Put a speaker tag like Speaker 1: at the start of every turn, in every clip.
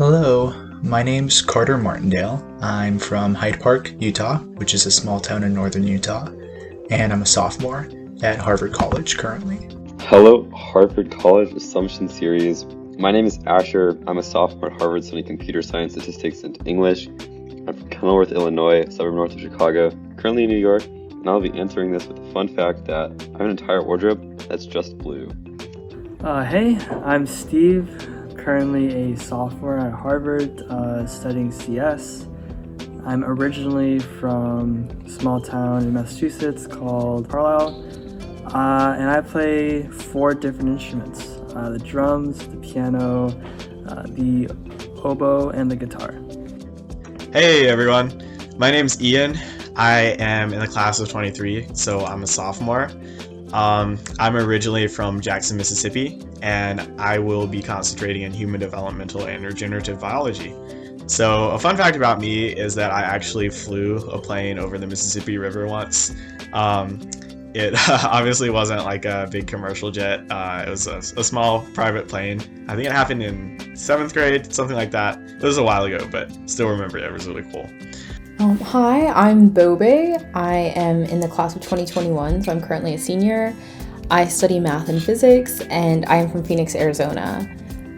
Speaker 1: Hello, my name's Carter Martindale. I'm from Hyde Park, Utah, which is a small town in northern Utah, and I'm a sophomore at Harvard College currently.
Speaker 2: Hello, Harvard College Assumption Series. My name is Asher. I'm a sophomore at Harvard studying computer science, statistics, and English. I'm from Kenilworth, Illinois, a suburb north of Chicago, currently in New York, and I'll be answering this with the fun fact that I have an entire wardrobe that's just blue.
Speaker 3: Hey, I'm Steve, currently a sophomore at Harvard, studying CS. I'm originally from a small town in Massachusetts called Carlisle, and I play 4 different instruments, the drums, the piano, the oboe, and the guitar.
Speaker 4: Hey everyone, my name's Ian. I am in the class of 23, so I'm a sophomore. I'm originally from Jackson, Mississippi, and I will be concentrating in human developmental and regenerative biology. So a fun fact about me is that I actually flew a plane over the Mississippi River once. It obviously wasn't like a big commercial jet. It was a small private plane. I think it happened in 7th grade, something like that. It was a while ago, but still remember it. It was really cool.
Speaker 5: Hi, I'm Bobe. I am in the class of 2021, so I'm currently a senior. I study math and physics, and I am from Phoenix, Arizona.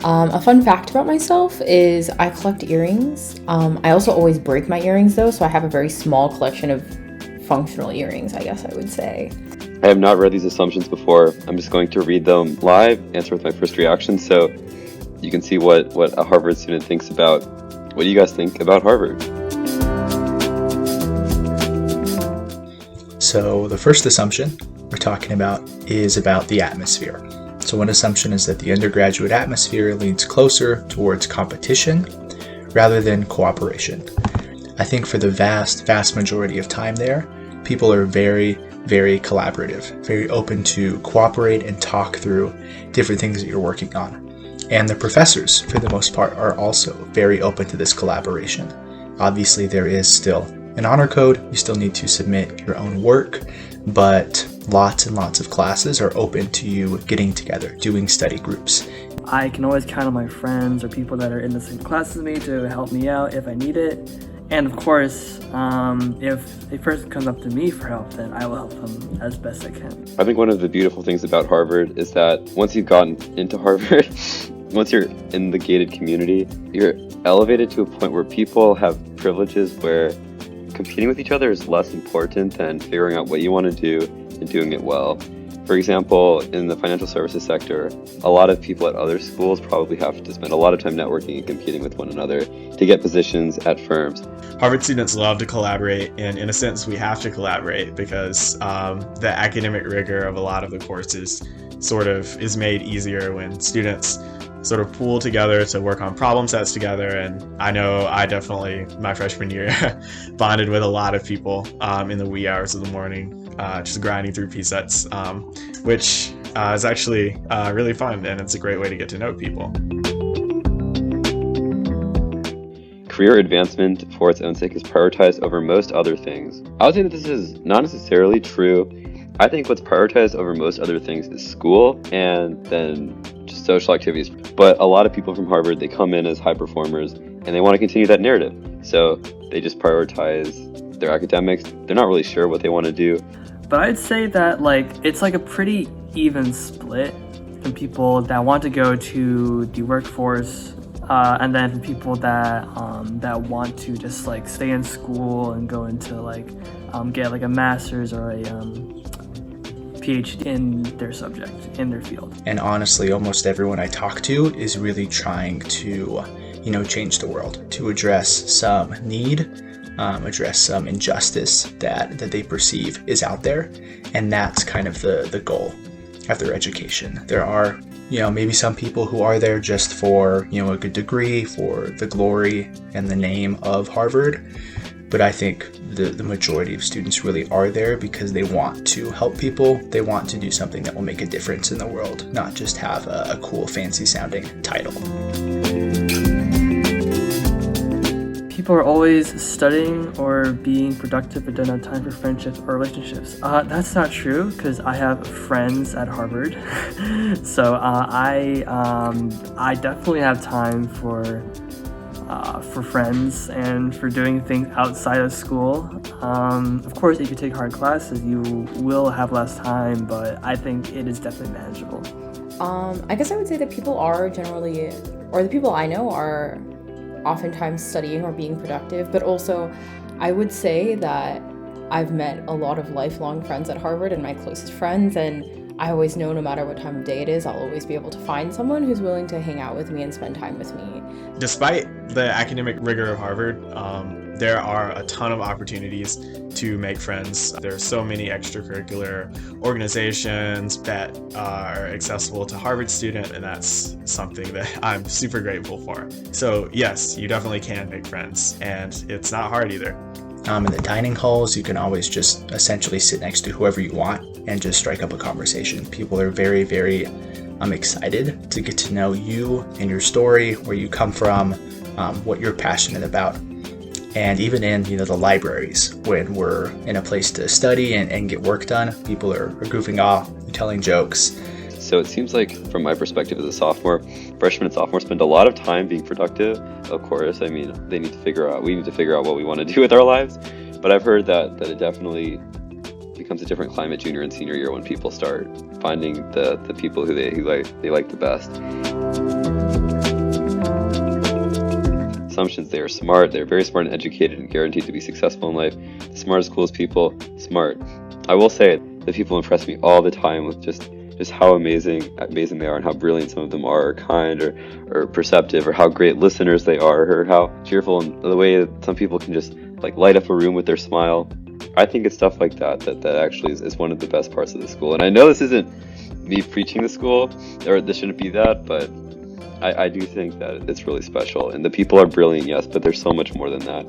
Speaker 5: A fun fact about myself is I collect earrings. I also always break my earrings though, so I have a very small collection of functional earrings, I guess I would say.
Speaker 2: I have not read these assumptions before. I'm just going to read them live, answer with my first reaction, so you can see what a Harvard student thinks about. What do you guys think about Harvard?
Speaker 1: So the first assumption we're talking about is about the atmosphere. So one assumption is that the undergraduate atmosphere leans closer towards competition rather than cooperation. I think for the vast majority of time there, people are very collaborative, very open to cooperate and talk through different things that you're working on. And the professors, for the most part, are also very open to this collaboration. Obviously, there is still an honor code. You still need to submit your own work, but lots and lots of classes are open to you getting together, doing study groups.
Speaker 3: I can always count on my friends or people that are in the same class as me to help me out if I need it. And of course, if a person comes up to me for help, then I will help them as best I can.
Speaker 2: I think one of the beautiful things about Harvard is that once you've gotten into Harvard, once you're in the gated community, you're elevated to a point where people have privileges where competing with each other is less important than figuring out what you want to do and doing it well. For example, in the financial services sector, a lot of people at other schools probably have to spend a lot of time networking and competing with one another to get positions at firms.
Speaker 4: Harvard students love to collaborate, and in a sense we have to collaborate because the academic rigor of a lot of the courses sort of is made easier when students sort of pool together to work on problem sets together. And I know I definitely, my freshman year, bonded with a lot of people in the wee hours of the morning, just grinding through P-sets, which is actually really fun, and it's a great way to get to know people.
Speaker 2: Career advancement for its own sake is prioritized over most other things. I would say that this is not necessarily true. I think what's prioritized over most other things is school and then just social activities. But a lot of people from Harvard, they come in as high performers and they want to continue that narrative. So they just prioritize their academics. They're not really sure what they want to do.
Speaker 3: But I'd say that it's a pretty even split from people that want to go to the workforce, and then from people that want to just stay in school and go into get a master's or a PhD in their subject, in their field.
Speaker 1: And honestly, almost everyone I talk to is really trying to, change the world, to address some need, address some injustice that they perceive is out there. And that's kind of the goal of their education. There are, maybe some people who are there just for, a good degree, for the glory and the name of Harvard. But I think the majority of students really are there because they want to help people. They want to do something that will make a difference in the world, not just have a cool, fancy sounding title.
Speaker 3: People are always studying or being productive but don't have time for friendships or relationships. That's not true because I have friends at Harvard. So I definitely have time for for friends and for doing things outside of school. Of course, if you take hard classes, you will have less time, but I think it is definitely manageable.
Speaker 5: I guess I would say that people are generally, or the people I know are oftentimes studying or being productive, but also I would say that I've met a lot of lifelong friends at Harvard and my closest friends, and I always know no matter what time of day it is, I'll always be able to find someone who's willing to hang out with me and spend time with me.
Speaker 4: Despite the academic rigor of Harvard, there are a ton of opportunities to make friends. There are so many extracurricular organizations that are accessible to Harvard students, and that's something that I'm super grateful for. So yes, you definitely can make friends, and it's not hard either.
Speaker 1: In the dining halls, you can always just essentially sit next to whoever you want and just strike up a conversation. People are very, very excited to get to know you and your story, where you come from, what you're passionate about. And even in the libraries, when we're in a place to study and get work done, people are goofing off, telling jokes.
Speaker 2: So it seems like, from my perspective as a sophomore, freshmen and sophomores spend a lot of time being productive. Of course, we need to figure out what we want to do with our lives. But I've heard that it definitely becomes a different climate junior and senior year when people start finding the people who they like the best. Assumptions: they are smart, they're very smart and educated and guaranteed to be successful in life. The smartest, coolest people, smart. I will say that people impress me all the time with just how amazing they are, and how brilliant some of them are, or kind, or perceptive, or how great listeners they are, or how cheerful, and the way that some people can just light up a room with their smile. I think it's stuff like that actually is one of the best parts of the school. And I know this isn't me preaching the school, or this shouldn't be that, but I do think that it's really special. And the people are brilliant, yes, but there's so much more than that.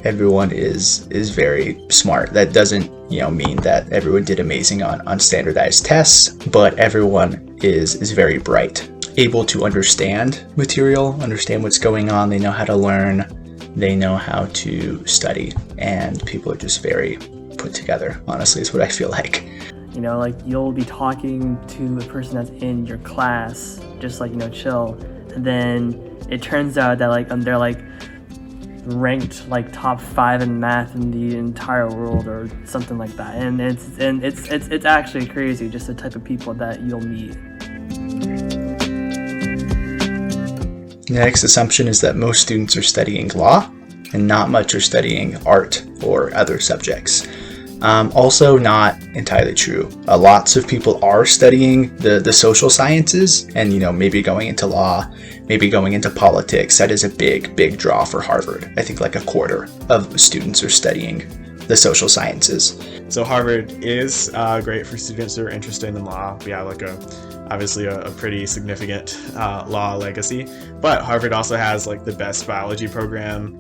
Speaker 1: Everyone is very smart. That doesn't mean that everyone did amazing on standardized tests, but everyone is very bright, able to understand material, understand what's going on. They know how to learn, they know how to study, and people are just very put together, honestly, is what I feel like.
Speaker 3: You'll be talking to a person that's in your class, just chill, and then it turns out that they're ranked top 5 in math in the entire world or something like that, and it's actually crazy, just the type of people that you'll meet.
Speaker 1: The next assumption is that most students are studying law and not much are studying art or other subjects. Also not entirely true. Lots of people are studying the social sciences and, maybe going into law, maybe going into politics. That is a big draw for Harvard. I think a quarter of students are studying the social sciences.
Speaker 4: So Harvard is great for students who are interested in law. We have obviously a pretty significant law legacy, but Harvard also has the best biology program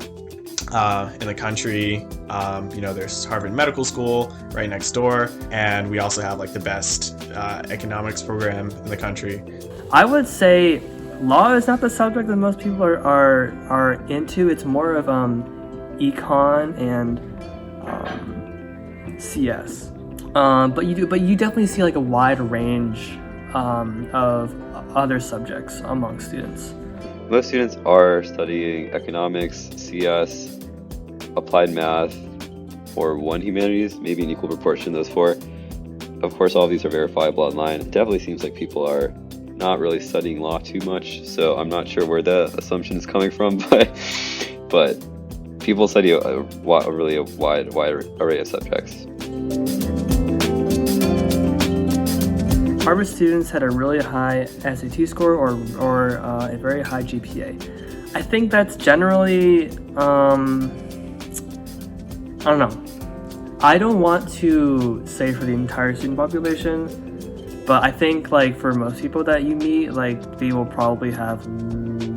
Speaker 4: in the country. There's Harvard Medical School right next door, and we also have the best economics program in the country.
Speaker 3: I would say law is not the subject that most people are into. It's more of econ and CS. But you definitely see a wide range of other subjects among students.
Speaker 2: Most students are studying economics, CS, applied math, or one humanities, maybe in equal proportion, those 4. Of course, all of these are verifiable online. It definitely seems like people are not really studying law too much, so I'm not sure where the assumption is coming from, but people study a really wide array of subjects.
Speaker 3: Harvard students had a really high SAT score or a very high GPA. I think that's generally, I don't know. I don't want to say for the entire student population, but I think for most people that you meet, they will probably have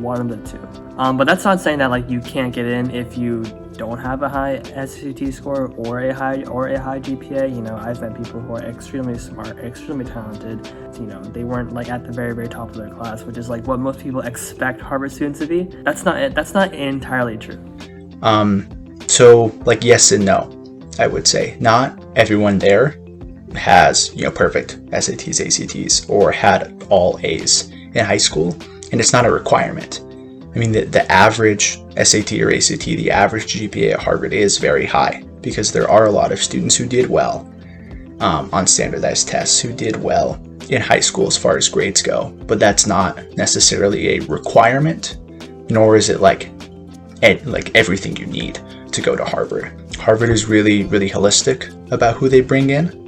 Speaker 3: one of the two. But that's not saying that you can't get in if you don't have a high SAT score or a high GPA. I've met people who are extremely smart, extremely talented. They weren't at the very top of their class, which is what most people expect Harvard students to be. That's not entirely true.
Speaker 1: So yes and no, I would say. Not everyone there has perfect SATs, ACTs, or had all A's in high school, and it's not a requirement. I mean, the average SAT or ACT, the average GPA at Harvard is very high because there are a lot of students who did well on standardized tests, who did well in high school as far as grades go. But that's not necessarily a requirement, nor is it like everything you need to go to Harvard. Harvard is really, really holistic about who they bring in.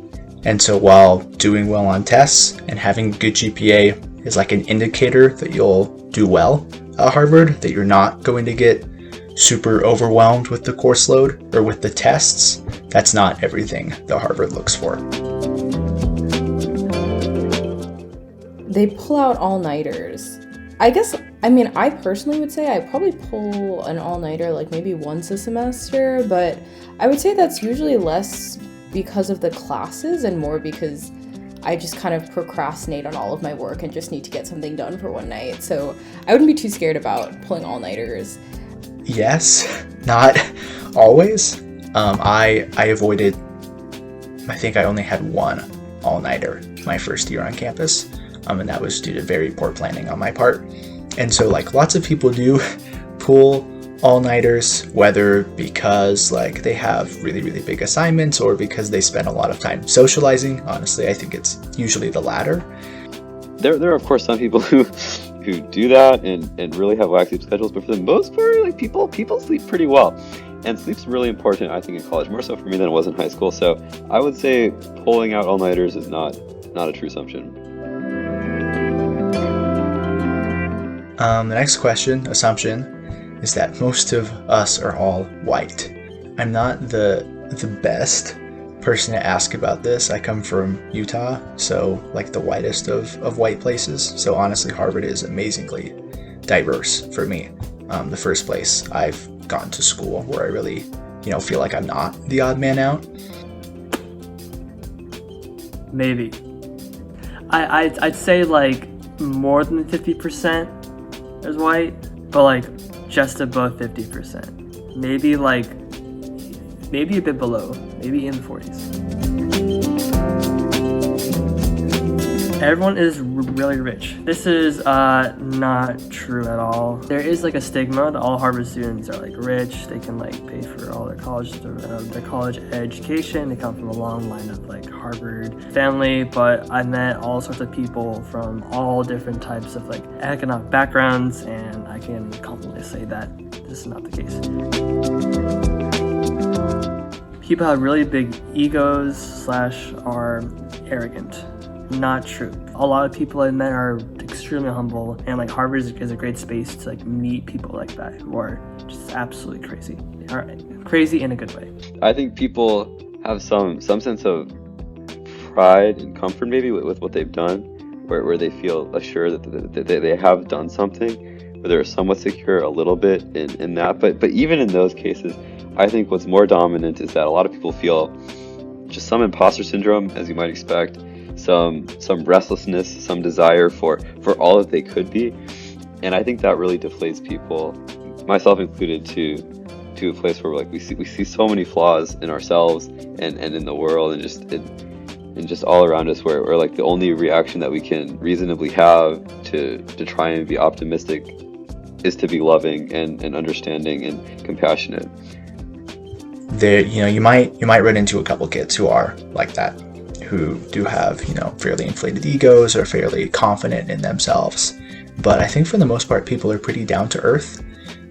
Speaker 1: And so while doing well on tests and having a good GPA is like an indicator that you'll do well at Harvard, that you're not going to get super overwhelmed with the course load or with the tests, that's not everything that Harvard looks for.
Speaker 5: They pull out all-nighters. I personally would say I probably pull an all-nighter like maybe once a semester, but I would say that's usually less because of the classes and more because I just kind of procrastinate on all of my work and just need to get something done for one night. So I wouldn't be too scared about pulling all-nighters.
Speaker 1: Yes, not always. I avoided, I think I only had one all-nighter my first year on campus, and that was due to very poor planning on my part. And so like lots of people do pull all-nighters, whether because like they have really, really big assignments or because they spend a lot of time socializing. Honestly, I think it's usually the latter.
Speaker 2: There are of course some people who do that and really have whack sleep schedules, but for the most part, like people sleep pretty well. And sleep's really important, I think, in college, more so for me than it was in high school. So I would say pulling out all-nighters is not a true assumption.
Speaker 1: The next assumption, is that most of us are all white. I'm not the best person to ask about this. I come from Utah, so like the whitest of white places. So honestly, Harvard is amazingly diverse for me. The first place I've gone to school where I really, feel like I'm not the odd man out.
Speaker 3: Maybe. I'd say like more than 50% is white, but like just above 50%. Maybe a bit below, maybe in the 40s. Everyone is really rich. This is not true at all. There is like a stigma that all Harvard students are like rich. They can like pay for all their college education. They come from a long line of like Harvard family. But I met all sorts of people from all different types of like economic backgrounds, and I can confidently say that this is not the case. People have really big egos / are arrogant. Not true. A lot of people I met are extremely humble, and like Harvard is a great space to like meet people like that who are just absolutely crazy. They are crazy in a good way.
Speaker 2: I think people have some sense of pride and comfort maybe with what they've done, where they feel assured that they have done something, where they're somewhat secure a little bit in that. But even in those cases, I think what's more dominant is that a lot of people feel just some imposter syndrome, as you might expect, some restlessness, some desire for all that they could be. And I think that really deflates people, myself included, to a place where like we see so many flaws in ourselves and in the world and just all around us, where like the only reaction that we can reasonably have to try and be optimistic is to be loving and understanding and compassionate.
Speaker 1: There, you might run into a couple kids who are like that, who do have, fairly inflated egos or fairly confident in themselves. But I think for the most part, people are pretty down to earth.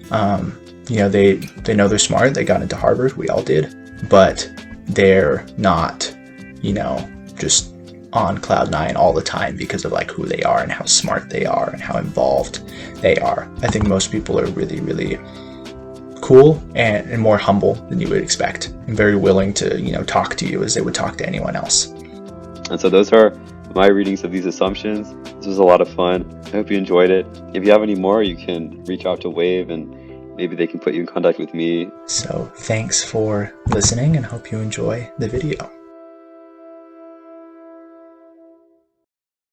Speaker 1: They know they're smart. They got into Harvard. We all did. But they're not, just on cloud nine all the time because of like who they are and how smart they are and how involved they are. I think most people are really, really cool and more humble than you would expect, and very willing to, talk to you as they would talk to anyone else.
Speaker 2: And so those are my readings of these assumptions. This was a lot of fun. I hope you enjoyed it. If you have any more, you can reach out to Wave and maybe they can put you in contact with me.
Speaker 1: So thanks for listening and hope you enjoy the video.